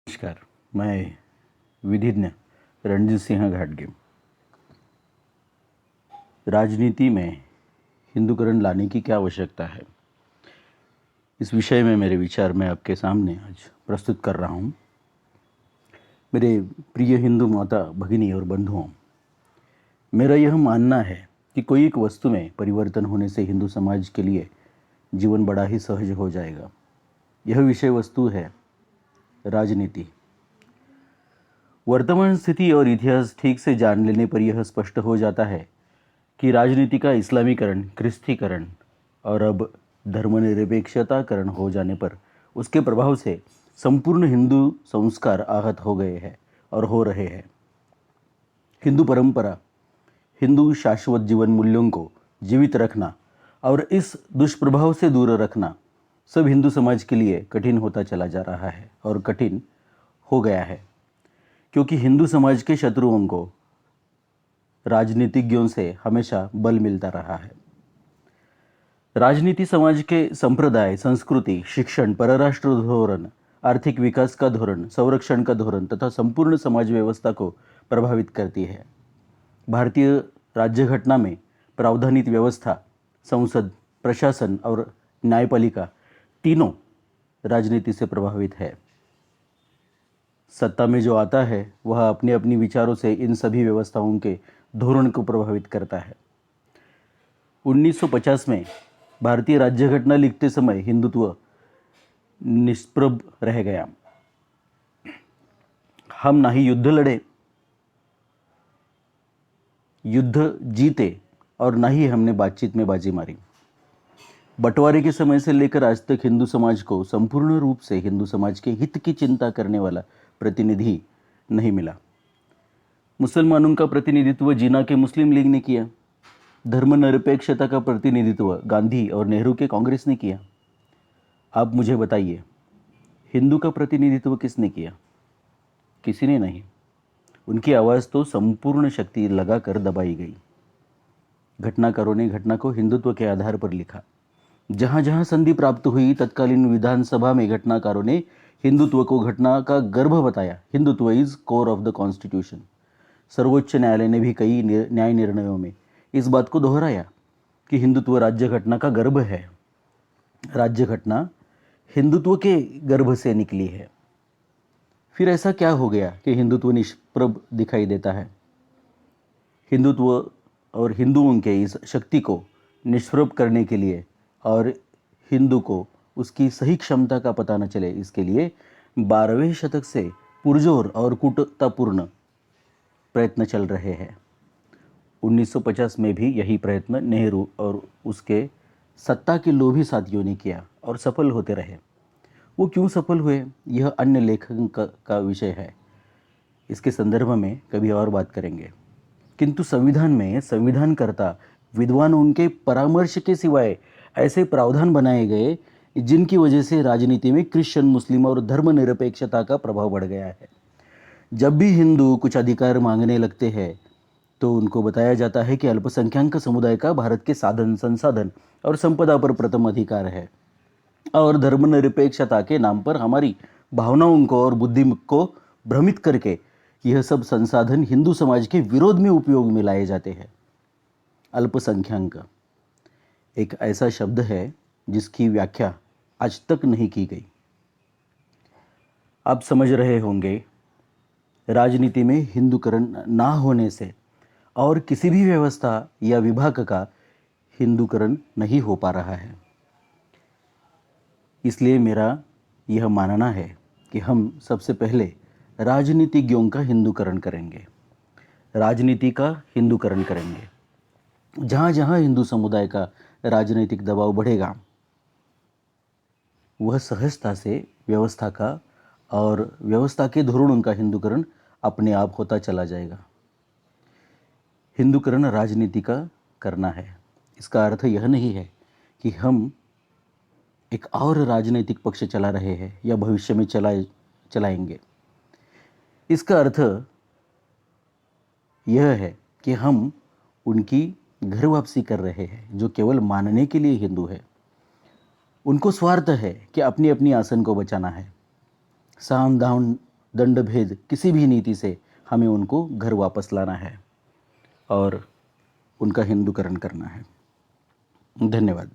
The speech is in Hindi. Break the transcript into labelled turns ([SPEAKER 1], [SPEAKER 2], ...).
[SPEAKER 1] नमस्कार। मैं विधिज्ञ रणजीत सिंह घाटगे। राजनीति में हिंदूकरण लाने की क्या आवश्यकता है, इस विषय में मेरे विचार मैं आपके सामने आज प्रस्तुत कर रहा हूँ। मेरे प्रिय हिंदू माता भगिनी और बंधुओं, मेरा यह मानना है कि कोई एक वस्तु में परिवर्तन होने से हिंदू समाज के लिए जीवन बड़ा ही सहज हो जाएगा। यह विषय वस्तु है राजनीति। वर्तमान स्थिति और इतिहास ठीक से जान लेने पर यह स्पष्ट हो जाता है कि राजनीति का इस्लामीकरण, क्रिस्तीकरण और अब धर्मनिरपेक्षताकरण हो जाने पर उसके प्रभाव से संपूर्ण हिंदू संस्कार आहत हो गए हैं और हो रहे हैं। हिंदू परंपरा, हिंदू शाश्वत जीवन मूल्यों को जीवित रखना और इस दुष्प्रभाव से दूर रखना सब हिंदू समाज के लिए कठिन होता चला जा रहा है और कठिन हो गया है, क्योंकि हिंदू समाज के शत्रुओं को राजनीतिज्ञों से हमेशा बल मिलता रहा है। राजनीति समाज के संप्रदाय, संस्कृति, शिक्षण, परराष्ट्र धोरण, आर्थिक विकास का धोरण, संरक्षण का धोरण तथा संपूर्ण समाज व्यवस्था को प्रभावित करती है। भारतीय राज्य घटना में प्रावधानित व्यवस्था, संसद, प्रशासन और न्यायपालिका तीनों राजनीति से प्रभावित है। सत्ता में जो आता है वह अपने अपनी विचारों से इन सभी व्यवस्थाओं के धोरण को प्रभावित करता है। 1950 में भारतीय राज्य घटना लिखते समय हिंदुत्व निष्प्रभ रह गया। हम ना ही युद्ध लड़े, युद्ध जीते और ना ही हमने बातचीत में बाजी मारी। बंटवारे के समय से लेकर आज तक हिंदू समाज को संपूर्ण रूप से हिंदू समाज के हित की चिंता करने वाला प्रतिनिधि नहीं मिला। मुसलमानों का प्रतिनिधित्व जिन्ना के मुस्लिम लीग ने किया। धर्मनिरपेक्षता का प्रतिनिधित्व गांधी और नेहरू के कांग्रेस ने किया। आप मुझे बताइए, हिंदू का प्रतिनिधित्व किसने किया? किसी ने नहीं। उनकी आवाज़ तो संपूर्ण शक्ति लगाकर दबाई गई। घटनाकारों ने घटना को हिंदुत्व के आधार पर लिखा। जहाँ जहाँ संधि प्राप्त हुई, तत्कालीन विधानसभा में घटनाकारों ने हिंदुत्व को घटना का गर्भ बताया। Hindutva is core of the constitution. सर्वोच्च न्यायालय ने भी कई न्याय निर्णयों में इस बात को दोहराया कि हिंदुत्व राज्य घटना का गर्भ है। राज्य घटना हिंदुत्व के गर्भ से निकली है। फिर ऐसा क्या हो गया कि हिंदुत्व निष्प्रभ दिखाई देता है? हिंदुत्व और हिंदुओं के इस शक्ति को निष्प्रभ करने के लिए और हिंदू को उसकी सही क्षमता का पता न चले, इसके लिए 12वें शतक से पुरजोर और कूटतापूर्ण प्रयत्न चल रहे हैं। 1950 में भी यही प्रयत्न नेहरू और उसके सत्ता के लोभी साथियों ने किया और सफल होते रहे। वो क्यों सफल हुए, यह अन्य लेखन का विषय है। इसके संदर्भ में कभी और बात करेंगे। किंतु संविधान में संविधानकर्ता विद्वानों के परामर्श के सिवाय ऐसे प्रावधान बनाए गए जिनकी वजह से राजनीति में क्रिश्चियन, मुस्लिम और धर्मनिरपेक्षता का प्रभाव बढ़ गया है। जब भी हिंदू कुछ अधिकार मांगने लगते हैं तो उनको बताया जाता है कि अल्पसंख्यक समुदाय का भारत के साधन, संसाधन और संपदा पर प्रथम अधिकार है और धर्मनिरपेक्षता के नाम पर हमारी भावनाओं को और बुद्धि को भ्रमित करके यह सब संसाधन हिंदू समाज के विरोध में उपयोग में लाए जाते हैं। अल्पसंख्यक एक ऐसा शब्द है जिसकी व्याख्या आज तक नहीं की गई। आप समझ रहे होंगे, राजनीति में हिंदूकरण ना होने से और किसी भी व्यवस्था या विभाग का हिंदूकरण नहीं हो पा रहा है। इसलिए मेरा यह मानना है कि हम सबसे पहले राजनीतिज्ञों का हिंदूकरण करेंगे, राजनीति का हिंदूकरण करेंगे। जहाँ जहाँ हिंदू समुदाय का राजनीतिक दबाव बढ़ेगा, वह सहजता से व्यवस्था का और व्यवस्था के धोरणों का हिंदूकरण अपने आप होता चला जाएगा। हिंदूकरण राजनीति का करना है। इसका अर्थ यह नहीं है कि हम एक और राजनीतिक पक्ष चला रहे हैं या भविष्य में चलाएंगे। इसका अर्थ यह है कि हम उनकी घर वापसी कर रहे हैं जो केवल मानने के लिए हिंदू है। उनको स्वार्थ है कि अपनी अपनी आसन को बचाना है। साम दाम दंड भेद किसी भी नीति से हमें उनको घर वापस लाना है और उनका हिंदूकरण करना है। धन्यवाद।